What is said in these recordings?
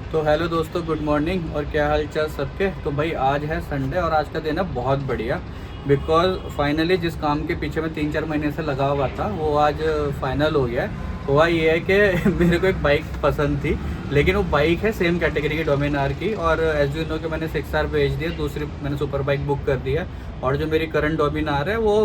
तो हेलो दोस्तों, good morning. और क्या हाल चाल सबके। तो भाई आज है संडे और आज का दिन है बहुत बढ़िया, बिकॉज फाइनली जिस काम के पीछे मैं 3-4 महीने से लगा हुआ था वो आज फाइनल हो गया है। हुआ ये है कि मेरे को एक बाइक पसंद थी, लेकिन वो बाइक है सेम कैटेगरी की डोमिनार की, और एज यू नो कि मैंने 6R भेज दिया, दूसरी मैंने सुपर बाइक बुक कर दिया। और जो मेरी करंट डोमिनार है वो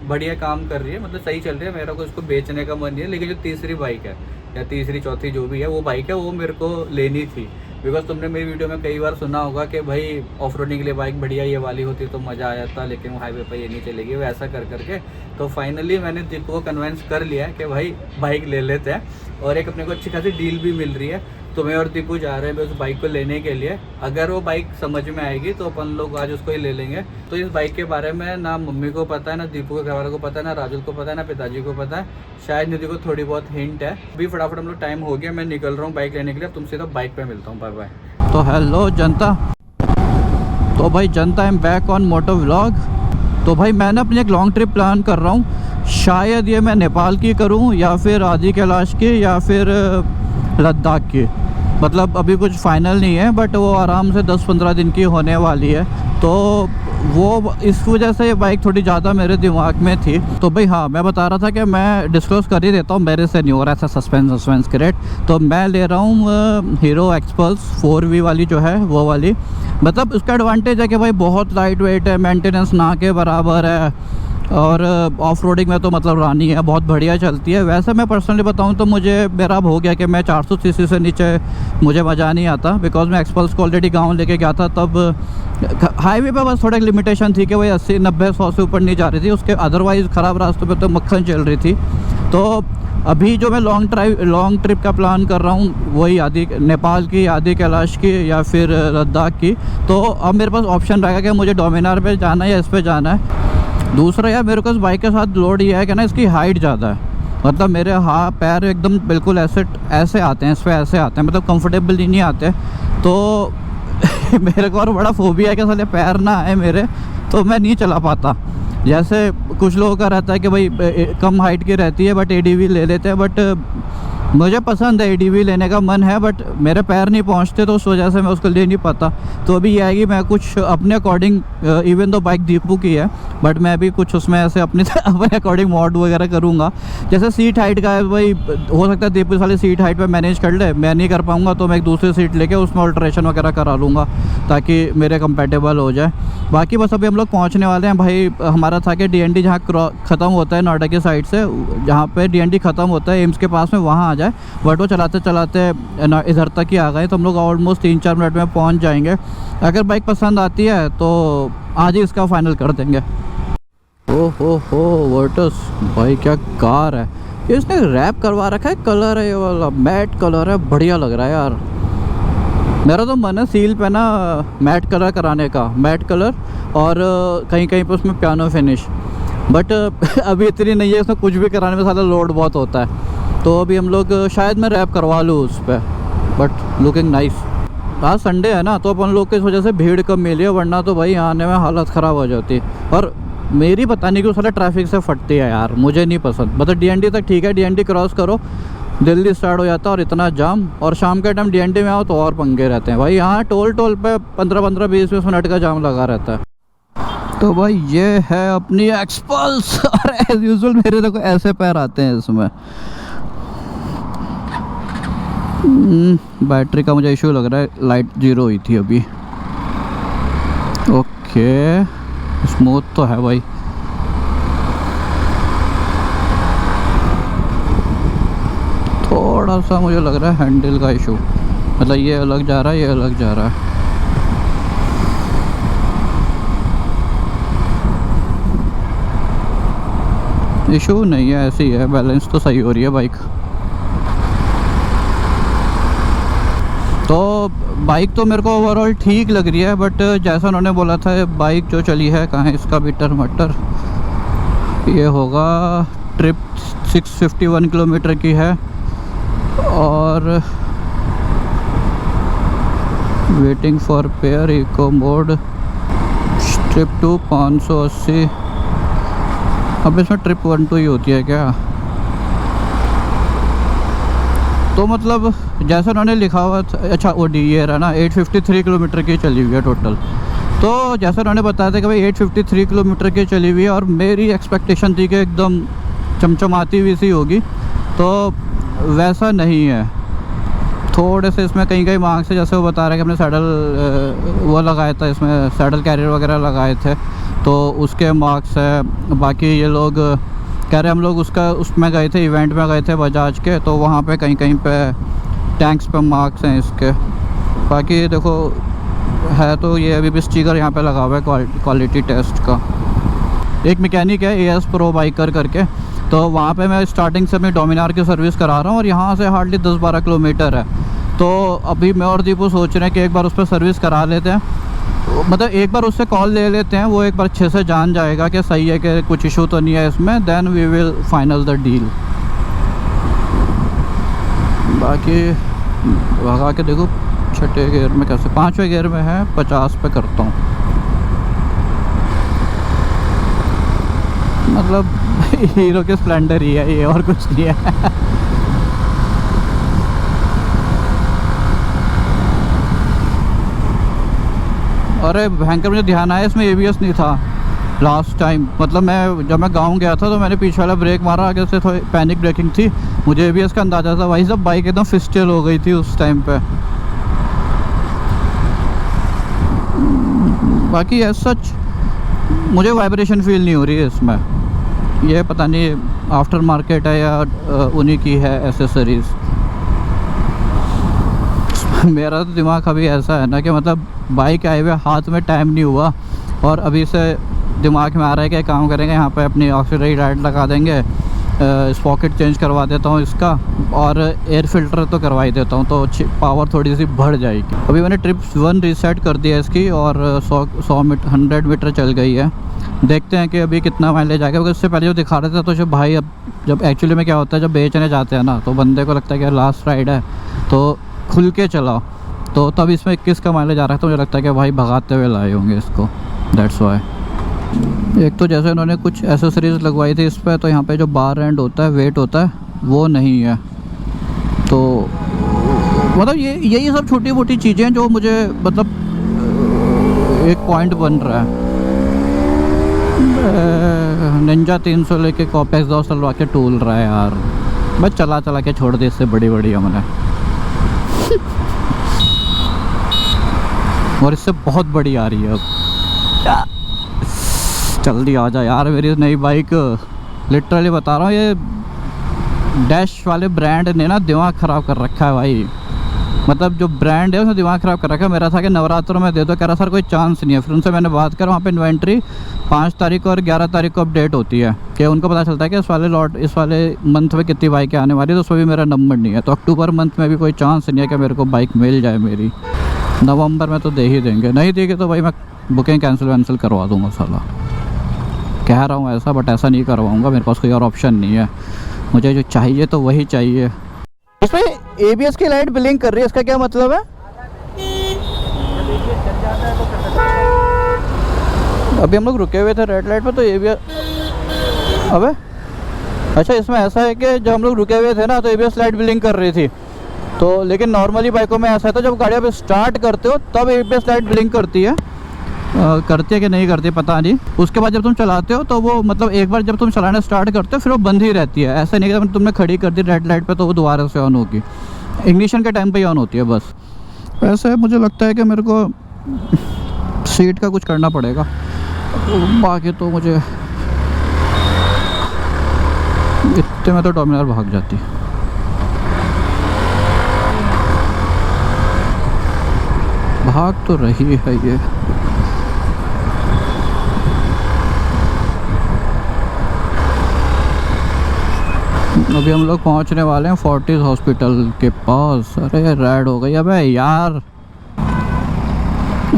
बढ़िया काम कर रही है, मतलब सही चल रही है। मेरा को इसको बेचने का मन नहीं है, लेकिन जो तीसरी बाइक है या तीसरी चौथी जो भी है वो बाइक है, वो मेरे को लेनी थी। बिकॉज तुमने मेरी वीडियो में कई बार सुना होगा कि भाई ऑफ रोडिंग के लिए बाइक बढ़िया ये वाली होती तो मज़ा आ जाता, लेकिन वो हाईवे पर ये नहीं चलेगी, वैसा कर करके। तो फाइनली मैंने दीपू को कन्विंस कर लिया कि भाई बाइक ले लेते हैं, और एक अपने को अच्छी खासी डील भी मिल रही है। तो मैं और दीपू जा रहे हैं उस बाइक को लेने के लिए। अगर वो बाइक समझ में आएगी तो अपन लोग आज उसको ही ले लेंगे। तो इस बाइक के बारे में ना मम्मी को पता है, ना दीपू के घर वालों को पता है, ना राजुल को पता है, ना पिताजी को पता है। शायद निधि को थोड़ी बहुत हिंट है। अभी फटाफट हम लोग टाइम हो गया, मैं निकल रहा हूँ बाइक लेने के लिए। अब तुमसे तो बाइक पे मिलता हूँ, बाय बाय। तो हेलो जनता। तो भाई जनता, I am back on moto vlog. तो भाई मैंने अपनी एक लॉन्ग ट्रिप प्लान कर रहा हूँ। शायद ये मैं नेपाल की करूँ या फिर आदि कैलाश की या फिर लद्दाख की। मतलब अभी कुछ फाइनल नहीं है, बट वो आराम से 10-15 दिन की होने वाली है। तो वो इस वजह से ये बाइक थोड़ी ज़्यादा मेरे दिमाग में थी। तो भाई हाँ, मैं बता रहा था कि मैं डिस्क्लोज़ कर ही देता हूँ, मेरे से नहीं हो रहा ऐसा सस्पेंस क्रिएट। तो मैं ले रहा हूँ हीरो एक्सपल्स 4V वाली जो है वो वाली। मतलब उसका एडवांटेज है कि भाई बहुत लाइट वेट है, मेंटेनेंस ना के बराबर है, और ऑफ रोडिंग में तो मतलब रानी है, बहुत बढ़िया चलती है। वैसे मैं पर्सनली बताऊं तो मुझे मेरा अब हो गया कि मैं 400 सीसी से नीचे मुझे मज़ा नहीं आता। बिकॉज मैं एक्सपल्स को ऑलरेडी गाँव लेके गया था, तब हाईवे पे बस थोड़ा एक लिमिटेशन थी कि भाई 80, 90, 100 से ऊपर नहीं जा रही थी। उसके अदरवाइज़ ख़राब रास्तों पे तो मक्खन चल रही थी। तो अभी जो मैं लॉन्ग ट्रिप का प्लान कर रहा हूँ वही नेपाल की, आदि कैलाश की या फिर लद्दाख की। तो अब मेरे पास ऑप्शन रहेगा कि मुझे डोमिनार पे जाना है या इस पर जाना है। दूसरा यार, मेरे को इस बाइक के साथ लोड ये है कि ना इसकी हाइट ज़्यादा है। मतलब मेरे हाथ पैर एकदम बिल्कुल ऐसे आते हैं, इस पर ऐसे आते हैं, मतलब कंफर्टेबल नहीं आते। तो मेरे को और बड़ा फोबिया है कि साले पैर ना आए मेरे, तो मैं नहीं चला पाता। जैसे कुछ लोगों का रहता है कि भाई कम हाइट की रहती है बट ADV ले लेते हैं, बट मुझे पसंद है, ADV लेने का मन है, बट मेरे पैर नहीं पहुंचते, तो उस वजह से मैं उसको ले नहीं पाता। तो अभी यह है कि मैं कुछ अपने according, even though bike Deepu की है, बट मैं भी कुछ उसमें ऐसे अपने अकॉर्डिंग मॉड वगैरह करूँगा। जैसे सीट हाइट का है भाई, हो सकता है दीपू वाली सीट हाइट पे मैनेज कर ले, मैं नहीं कर पाऊँगा तो मैं एक दूसरी सीट लेके उसमें ऑल्ट्रेशन वगैरह करा लूँगा ताकि मेरे कंपेटेबल हो जाए। बाकी बस अभी हम लोग पहुँचने वाले हैं भाई। हमारा था कि DND जहाँ ख़त्म होता है नोएडा की साइड से, जहाँ पे DND ख़त्म होता है एम्स के पास में, वहाँ आ जाए। बट वो चलाते चलाते इधर तक ही आ गए, तो हम लोग ऑलमोस्ट 3-4 मिनट में पहुँच जाएंगे। अगर बाइक पसंद आती है तो आज ही इसका फाइनल कर देंगे। हो वर्टस भाई, क्या कार है ये। इसने रैप करवा रखा है, कलर है ये वाला, मैट कलर है, बढ़िया लग रहा है यार। मेरा तो मन है सील पे ना मैट कलर कराने का, मैट कलर, और कहीं कहीं पे उसमें पियानो फिनिश। बट अभी इतनी नहीं है, उसमें कुछ भी कराने में सारा लोड बहुत होता है। तो अभी हम लोग शायद मैं रैप करवा लूँ उस पर, बट लुकिंग नाइस। आज संडे है ना, तो अपन लोग की इस वजह से भीड़ कम मिली है, वरना तो भाई आने में हालत ख़राब हो जाती। और मेरी पता नहीं क्यों सारा ट्रैफिक से फटती है यार, मुझे नहीं पसंद। मतलब DND तक ठीक है, DND क्रॉस करो दिल्ली स्टार्ट हो जाता है और इतना जाम, और शाम के टाइम DND में आओ तो और पंगे रहते हैं भाई। यहाँ टोल पे 15-15, 20-20 मिनट का जाम लगा रहता है। तो भाई ये है अपनी एक्सपल्स, और एज यूजुअल मेरे देखो ऐसे पैर आते हैं इसमें। बैटरी का मुझे इशू लग रहा है, लाइट 0 हुई थी अभी। ओके, स्मूथ तो है भाई। थोड़ा सा मुझे लग रहा है हैंडल का इशू, मतलब ये अलग जा रहा है, ये अलग जा रहा है। इशू नहीं है, ऐसी है, बैलेंस तो सही हो रही है बाइक। तो बाइक तो मेरे को ओवरऑल ठीक लग रही है, बट जैसा उन्होंने बोला था बाइक जो चली है, कहाँ है इसका मीटर मटर, ये होगा ट्रिप 651 किलोमीटर की है, और waiting for pair eco mode trip 2 580। अब इसमें ट्रिप 1-2 ही होती है क्या? तो मतलब जैसे उन्होंने लिखा हुआ था, अच्छा OD ये रहा ना 853 किलोमीटर की चली हुई है टोटल। तो जैसे उन्होंने बताया था कि भाई 853 किलोमीटर की चली हुई है, और मेरी एक्सपेक्टेशन थी कि एकदम चमचमाती हुई सी होगी, तो वैसा नहीं है। थोड़े से इसमें कहीं कहीं मार्क्स है, जैसे वो बता रहे हैं कि हमने सैडल वो लगाया था, इसमें सैडल कैरियर वगैरह लगाए थे, तो उसके मार्क्स है। बाकी ये लोग कह रहे हम लोग उसमें गए थे, इवेंट में गए थे बजाज के, तो वहाँ पे कहीं कहीं पे टैंक्स पे मार्क्स हैं इसके। बाकी देखो है तो ये अभी भी स्टिकर यहाँ पे लगा हुआ है क्वालिटी टेस्ट का। एक मैकेनिक है AS प्रो बाइकर करके, तो वहाँ पे मैं स्टार्टिंग से अपनी डोमिनार की सर्विस करा रहा हूँ, और यहाँ से हार्डली 10-12 किलोमीटर है। तो अभी मैं और दीपू सोच रहे हैं कि एक बार उस पर सर्विस करा लेते हैं, मतलब एक बार उससे कॉल ले लेते हैं, वो एक बार अच्छे से जान जाएगा कि सही है कि कुछ इशू तो नहीं है इसमें, then we will final the deal. बाकी भगा के देखो छठे गियर में कैसे, 5वें गियर में है, 50 पे करता हूँ। मतलब हीरो के स्प्लेंडर ही है ये, और कुछ नहीं है। अरे भयंकर, मुझे ध्यान आया इसमें ABS नहीं था लास्ट टाइम। मतलब जब मैं गांव गया था तो मैंने पीछे वाला ब्रेक मारा, आगे से थोड़ी पैनिक ब्रेकिंग थी, मुझे ABS का अंदाज़ा था। भाई सब बाइक एकदम फिस्टल हो गई थी उस टाइम पे। बाकी ऐसा सच मुझे वाइब्रेशन फील नहीं हो रही है इसमें, ये पता नहीं आफ्टर मार्केट है या उन्हीं की है एसेसरीज़। मेरा तो दिमाग अभी ऐसा है ना कि मतलब बाइक आए हुए हाथ में टाइम नहीं हुआ, और अभी से दिमाग में आ रहा है कि काम करेंगे यहाँ पे, अपनी ऑक्सीडरी राइड लगा देंगे, स्पॉकेट चेंज करवा देता हूँ इसका, और एयर फिल्टर तो करवा ही देता हूँ, तो पावर थोड़ी सी बढ़ जाएगी। अभी मैंने ट्रिप 1 रीसेट कर दिया इसकी, और 100 मीटर चल गई है। देखते हैं कि अभी कितना माइलेज आएगा, क्योंकि इससे पहले जो दिखा रहे थे तो जो भाई, अब जब एक्चुअली में क्या होता है, जब बेचने जाते हैं ना तो बंदे को लगता है कि लास्ट राइड है तो खुल के चलाओ, तो तब इसमें 21 का माइलेज आ रहा है, तो मुझे लगता है कि भाई भगाते हुए लाए होंगे इसको, दैट्स वाई। एक तो जैसे उन्होंने कुछ एसेसरीज़ लगवाई थी इस पर, तो यहाँ पे जो बार एंड होता है, वेट होता है, वो नहीं है। तो मतलब यही सब छोटी मोटी चीज़ें जो मुझे मतलब एक पॉइंट बन रहा है। निंजा 300 लेके कॉप एग्जॉस्ट डलवा के टूल रहा है यार, बस चला के छोड़ दे, इससे बड़ी हमने और इससे बहुत बड़ी आ रही है अब। जल्दी आ जा यार, मेरी नई बाइक, लिटरली बता रहा हूँ, ये डैश वाले ब्रांड ने ना दिमाग ख़राब कर रखा है भाई। मतलब जो ब्रांड है उसने दिमाग ख़राब कर रखा है। मेरा था कि नवरात्रों में दे दो, कह रहा सर कोई चांस नहीं है। फिर उनसे मैंने बात कर, वहाँ पे इन्वेंट्री 5 तारीख और 11 तारीख को अपडेट होती है कि उनको पता चलता है कि इस वाले मंथ में कितनी बाइकें आने वाली है, तो उसमें भी मेरा नंबर नहीं है। तो अक्टूबर मंथ में भी कोई चांस नहीं है कि मेरे को बाइक मिल जाए मेरी। नवंबर में तो दे ही देंगे, नहीं देंगे तो भाई मैं बुकिंग कैंसिल करवा दूँगा साला। कह रहा हूँ ऐसा, बट ऐसा नहीं करवाऊँगा, मेरे पास कोई और ऑप्शन नहीं है। मुझे जो चाहिए तो वही चाहिए। इसमें ABS की लाइट ब्लिंक कर रही है, इसका क्या मतलब है? अभी हम लोग रुके हुए थे रेड लाइट पे, तो ABS, अबे अच्छा इसमें ऐसा है कि जब हम लोग रुके हुए थे ना तो ABS लाइट ब्लिंक कर रही थी। तो लेकिन नॉर्मली बाइकों में ऐसा है, तो जब गाड़ी आप स्टार्ट करते हो तब ABS लाइट ब्लिंक करती है। करती है कि नहीं करती पता नहीं। उसके बाद जब तुम चलाते हो तो वो मतलब एक बार जब तुम चलाना स्टार्ट करते हो फिर वो बंद ही रहती है। ऐसा नहीं कि तुमने खड़ी कर दी रेड लाइट पे तो वो दोबारा से ऑन होगी, इग्निशन के टाइम पे ही ऑन होती है बस। वैसे मुझे लगता है कि मेरे को सीट का कुछ करना पड़ेगा, बाकी तो मुझे इतने में तो डोमिनार भाग जाती। भाग तो रही है ये। अभी हम लोग पहुंचने वाले हैं फोर्टिस हॉस्पिटल के पास। अरे रेड हो गई अबे यार,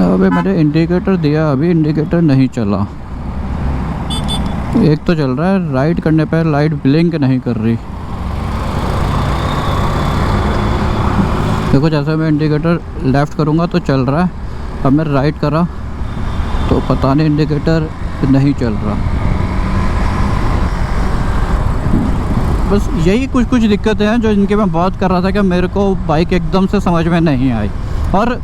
अबे मैंने इंडिकेटर दिया, अभी इंडिकेटर नहीं चला। एक तो चल रहा है, राइट करने पर लाइट ब्लिंक नहीं कर रही। देखो जैसे मैं इंडिकेटर लेफ़्ट करूँगा तो चल रहा है, अब मैं राइट करा तो पता नहीं इंडिकेटर नहीं चल रहा। बस यही कुछ कुछ दिक्कतें हैं जो इनकी मैं बात कर रहा था कि मेरे को बाइक एकदम से समझ में नहीं आई। और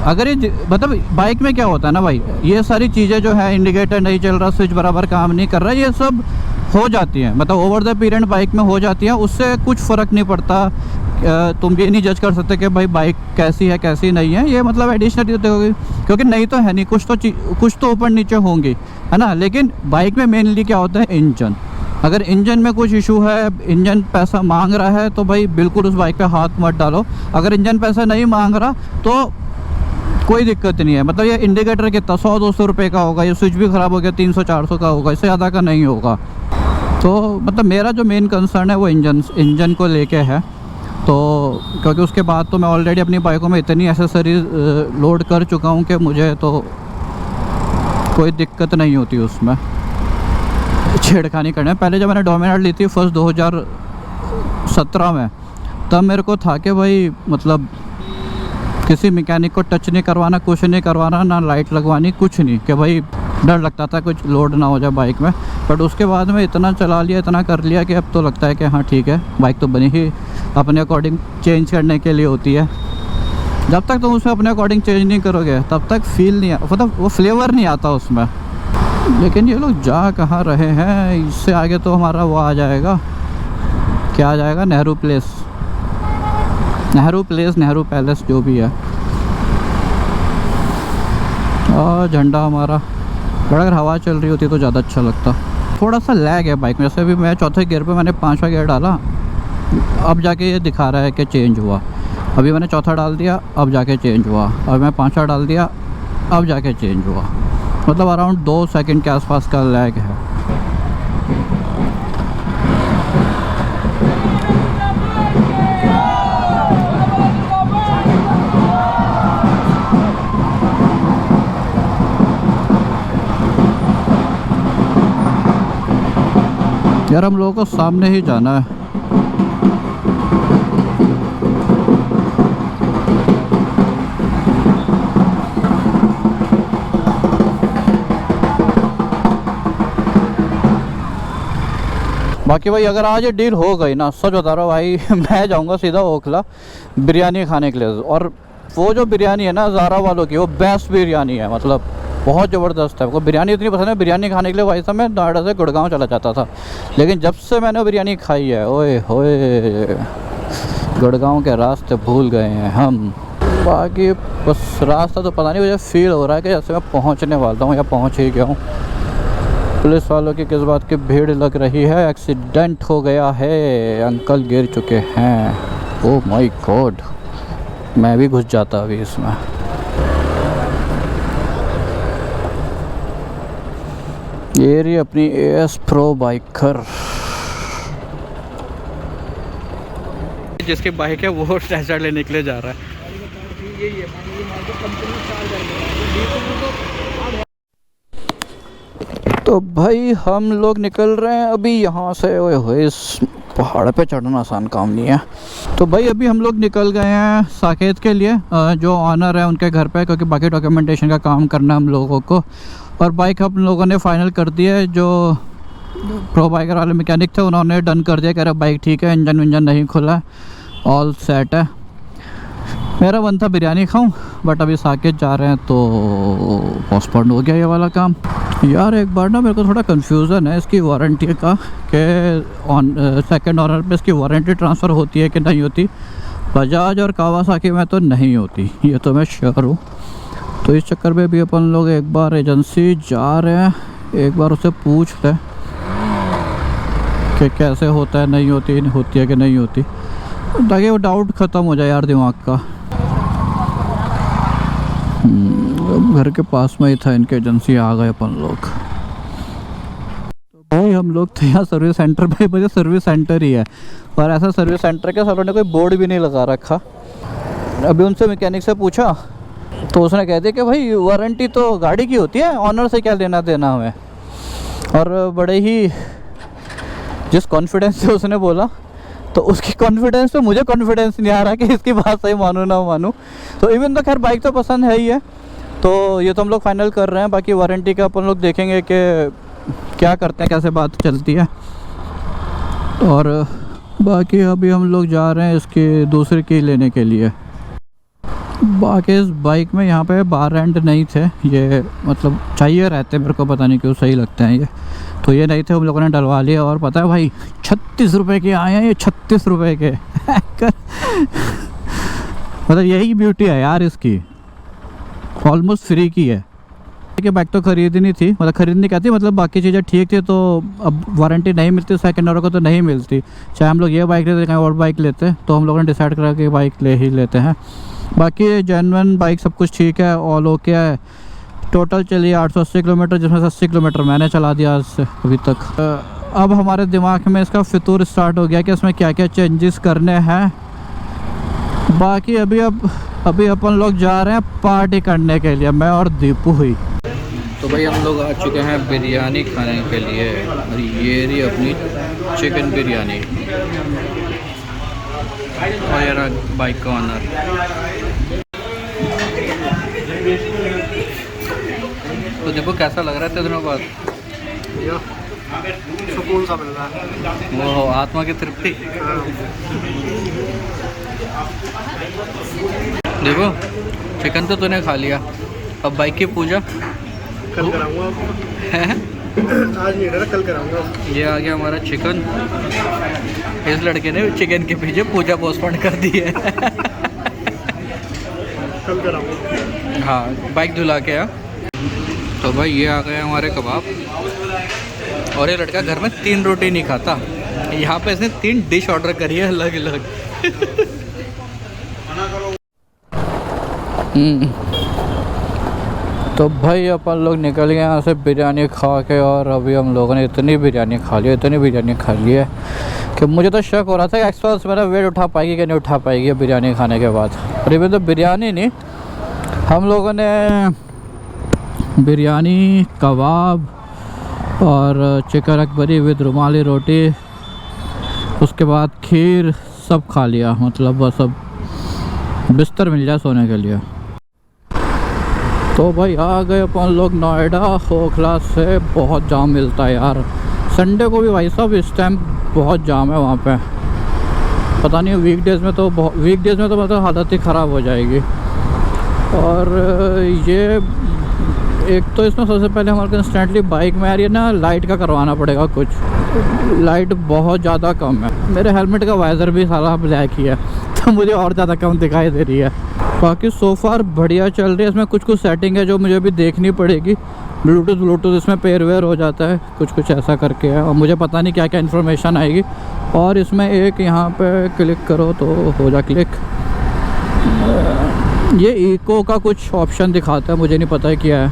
अगर ये मतलब बाइक में क्या होता है ना भाई, ये सारी चीज़ें जो है, इंडिकेटर नहीं चल रहा, स्विच बराबर काम नहीं कर रहा, ये सब हो जाती हैं, मतलब ओवर द पीरियड बाइक में हो जाती है। उससे कुछ फ़र्क नहीं पड़ता। तुम ये नहीं जज कर सकते कि भाई बाइक कैसी है कैसी नहीं है, ये मतलब एडिशनल होगी, क्योंकि नहीं तो है नहीं, कुछ तो ऊपर नीचे होंगी, है ना। लेकिन बाइक में मेनली क्या होता है, इंजन। अगर इंजन में कुछ इशू है, इंजन पैसा मांग रहा है, तो भाई बिल्कुल उस बाइक पे हाथ मत डालो। अगर इंजन पैसा नहीं मांग रहा तो कोई दिक्कत नहीं है। मतलब ये इंडिकेटर कितना 100-200 रुपये का होगा, ये स्विच भी ख़राब हो गया 300-400 का होगा, इससे ज़्यादा का नहीं होगा। तो मतलब मेरा जो मेन कंसर्न है वो इंजन को लेके है। तो क्योंकि उसके बाद तो मैं ऑलरेडी अपनी बाइकों में इतनी एसेसरीज लोड कर चुका हूँ कि मुझे तो कोई दिक्कत नहीं होती उसमें छेड़खानी करने। पहले जब मैंने डोमिनार ली थी फर्स्ट 2017 में, तब मेरे को था कि भाई मतलब किसी मैकेनिक को टच नहीं करवाना, कुछ नहीं करवाना, ना लाइट लगवानी, कुछ नहीं, कि भाई डर लगता था कुछ लोड ना हो जाए बाइक में। बट उसके बाद में इतना चला लिया, इतना कर लिया कि अब तो लगता है कि हाँ ठीक है, बाइक तो बनी ही अपने अकॉर्डिंग चेंज करने के लिए होती है। जब तक तुम उसमें अपने अकॉर्डिंग चेंज नहीं करोगे तब तक फील नहीं, मतलब वो फ्लेवर नहीं आता उसमें। लेकिन ये लोग जा कहाँ रहे हैं, इससे आगे तो हमारा वो आ जाएगा, क्या आ जाएगा, नेहरू पैलेस जो भी है। और झंडा हमारा, बड़ा अगर हवा चल रही होती तो ज़्यादा अच्छा लगता। थोड़ा सा लैग है बाइक में, जैसे अभी मैं चौथे गियर पे मैंने 5वां गियर डाला, अब जाके ये दिखा रहा है कि चेंज हुआ। अभी मैंने चौथा डाल दिया, अब जाके चेंज हुआ। अब मैं 5वां डाल दिया, अब जाके चेंज हुआ। मतलब अराउंड 2 सेकंड के आसपास का लैग है। यार हम लोगों को सामने ही जाना है। बाकी भाई अगर आज ये डील हो गई ना, सच बता रहा हूँ भाई मैं जाऊंगा सीधा ओखला बिरयानी खाने के लिए। और वो जो बिरयानी है ना ज़ारा वालों की, वो बेस्ट बिरयानी है, मतलब बहुत ज़बरदस्त है। वो बिरयानी इतनी पसंद है, बिरयानी खाने के लिए भाई साहब मैं नोएडा से गुड़गांव चला जाता था। लेकिन जब से मैंने वो बिरयानी खाई है, ओए होए, गुड़गांव के रास्ते भूल गए हैं हम। बाकी बस रास्ता तो पता नहीं, मुझे फील हो रहा है कि जैसे मैं पहुँचने वाला हूँ या पहुँच ही गया हूँ। पुलिस वालों की किस बात की भीड़ लग रही है, एक्सीडेंट हो गया है, अंकल गिर चुके हैं। ओह माय गॉड, मैं भी घुस जाता अभी इसमें। ये रही अपनी AS Pro बाइकर। जिसकी बाइक है वो टेस्ट लेने के लिए जा रहा है। तो भाई हम लोग निकल रहे हैं अभी यहाँ से। ओए होए, इस पहाड़ पे चढ़ना आसान काम नहीं है। तो भाई अभी हम लोग निकल गए हैं साकेत के लिए, जो ऑनर है उनके घर पे, क्योंकि बाकी डॉक्यूमेंटेशन का काम करना है हम लोगों को। और बाइक हम लोगों ने फाइनल कर दिया है, जो प्रो बाइकर वाले मैकेनिक थे उन्होंने डन कर दिया, कह रहे बाइक ठीक है, इंजन विंजन नहीं खुला है, ऑल सेट है। मेरा मन था बिरयानी खाऊं, बट अभी साकेत जा रहे हैं तो पोस्टपोन हो गया ये वाला काम। यार एक बार ना मेरे को थोड़ा कन्फ्यूज़न है इसकी वारंटी का, कि सेकंड ऑनर पे इसकी वारंटी ट्रांसफ़र होती है कि नहीं होती। बजाज और कावासाकी में तो नहीं होती, ये तो मैं श्योर हूँ। तो इस चक्कर में भी अपन लोग एक बार एजेंसी जा रहे हैं, एक बार उससे पूछ लें कि कैसे होता है, नहीं होती है कि नहीं होती, ताकि वो डाउट ख़त्म हो जाए यार दिमाग का। घर के पास में ही था इनके एजेंसी, आ गए अपन लोग। तो भाई हम लोग थे यहाँ सर्विस सेंटर पे, मुझे सर्विस सेंटर ही है, और ऐसा सर्विस सेंटर के सर ने कोई बोर्ड भी नहीं लगा रखा। अभी उनसे मैकेनिक से पूछा तो उसने कह दिया कि भाई वारंटी तो गाड़ी की होती है, ऑनर से क्या लेना देना हमें। और बड़े ही जिस कॉन्फिडेंस से उसने बोला, तो उसकी कॉन्फिडेंस पे मुझे कॉन्फिडेंस नहीं आ रहा कि इसकी बात सही मानूँ ना मानूँ। तो इवन तो खैर बाइक तो पसंद है ही है, तो ये तो हम लोग फाइनल कर रहे हैं। बाकी वारंटी का अपन लोग देखेंगे कि क्या करते हैं, कैसे बात चलती है। और बाकी अभी हम लोग जा रहे हैं इसकी दूसरी की लेने के लिए। बाकी इस बाइक में यहाँ पे बार एंड नहीं थे, ये मतलब चाहिए रहते, मेरे को पता नहीं क्यों सही लगते हैं ये, तो ये नहीं थे, हम लोगों ने डलवा लिया। और पता है भाई 36 रुपये के आए हैं ये, 36 रुपये के मतलब यही ब्यूटी है यार इसकी, ऑलमोस्ट फ्री की है। कि बाइक तो खरीदनी थी, मतलब खरीदनी क्या थी, मतलब बाकी चीज़ें ठीक थी, तो अब वारंटी नहीं मिलती सेकंड ओनर को, तो नहीं मिलती। चाहे हम लोग ये बाइक लेते कहीं और बाइक लेते, तो हम लोगों ने डिसाइड करा कि बाइक ले ही लेते हैं। बाकी जेन्युइन बाइक सब कुछ ठीक है, ऑल ओके है। टोटल चलिए 880 किलोमीटर, जिसमें से 80 किलोमीटर मैंने चला दिया आज से अभी तक। अब हमारे दिमाग में इसका फितूर स्टार्ट हो गया कि इसमें क्या क्या चेंजेस करने हैं। बाकी अभी अपन लोग जा रहे हैं पार्टी करने के लिए, मैं और दीपू हुई। तो भाई हम लोग आ चुके हैं बिरयानी खाने के लिए, और ये रही अपनी चिकन बिरयानी, और यार बाइक का ऑनर। तो देखो कैसा लग रहा है इतने दिनों बाद, सुकून सा मिल रहा है, वो आत्मा की तृप्ति। देखो चिकन तो तूने खा लिया, अब बाइक की पूजा कल कराऊंगा। आज नहीं रहा, कल कराऊंगा। ये आ गया हमारा चिकन। इस लड़के ने चिकन के पीछे पूजा पोस्टपोन कर दी है। कल कराऊंगा। हाँ बाइक धुला के आ। तो भाई ये आ गए हमारे कबाब, और ये लड़का घर में 3 रोटी नहीं खाता, यहाँ पे इसने 3 डिश ऑर्डर करी है अलग अलग। तो भाई अपन लोग निकल गए यहाँ से बिरयानी खा के, और अभी हम लोगों ने इतनी बिरयानी खा ली है कि मुझे तो शक हो रहा था कि एक्सप्रेस मेरा वेट उठा पाएगी कि नहीं उठा पाएगी बिरयानी खाने के बाद। और ये तो बिरयानी नहीं, हम लोगों ने बिरयानी, कबाब और चिकन अकबरी विद रुमाली रोटी, उसके बाद खीर, सब खा लिया। मतलब बस अब बिस्तर मिल जाए सोने के लिए। तो भाई आ गए अपन लोग नोएडा। ओखला से बहुत जाम मिलता है यार, संडे को भी भाई साहब इस टाइम बहुत जाम है वहाँ पे। पता नहीं वीकडेज़ में तो मतलब हालत ही ख़राब हो जाएगी। और ये एक तो इसमें सबसे पहले हमारे को इंस्टेंटली बाइक में यार ये ना लाइट का करवाना पड़ेगा कुछ, लाइट बहुत ज़्यादा कम है। मेरे हेलमेट का वाइज़र भी सारा ब्लैक ही है, तो मुझे और ज़्यादा कम दिखाई दे रही है। बाकी सो फार बढ़िया चल रही है। इसमें कुछ सेटिंग है जो मुझे भी देखनी पड़ेगी। ब्लूटूथ इसमें पेयर वेयर हो जाता है, कुछ ऐसा करके है, और मुझे पता नहीं क्या क्या इन्फॉर्मेशन आएगी। और इसमें एक यहाँ पे क्लिक करो तो हो जा क्लिक, ये इको का कुछ ऑप्शन दिखाता है, मुझे नहीं पता है क्या है।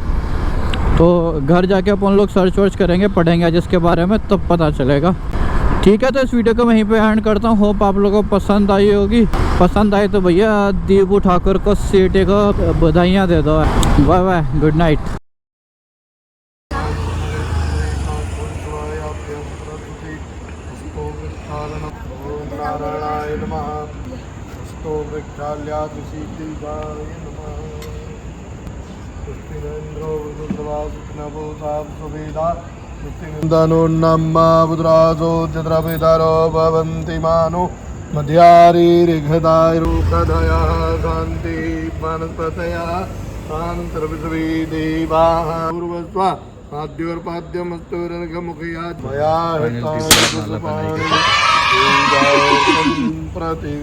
तो घर जाके अपन लोग सर्च वर्च करेंगे, पढ़ेंगे आज इसके बारे में, तब पता चलेगा। ठीक है, तो इस वीडियो को वहीं पे एंड करता हूँ। होप आप लोगों को पसंद आई होगी। पसंद आई तो भैया दीपू ठाकुर को सीटे को बधाइयाँ दे दो। Bye bye, good night. नारायणाय नमः। पुत्रासो चन्द्रपितरो भवन्ति मानो मध्यारीरिघदायरूपधया शान्ति वनस्पतया शान्तर्पृथ्वी देवाः पूर्वस्व आद्योर्पाद्यमस्तु रङ्गमुखयात् मया प्रति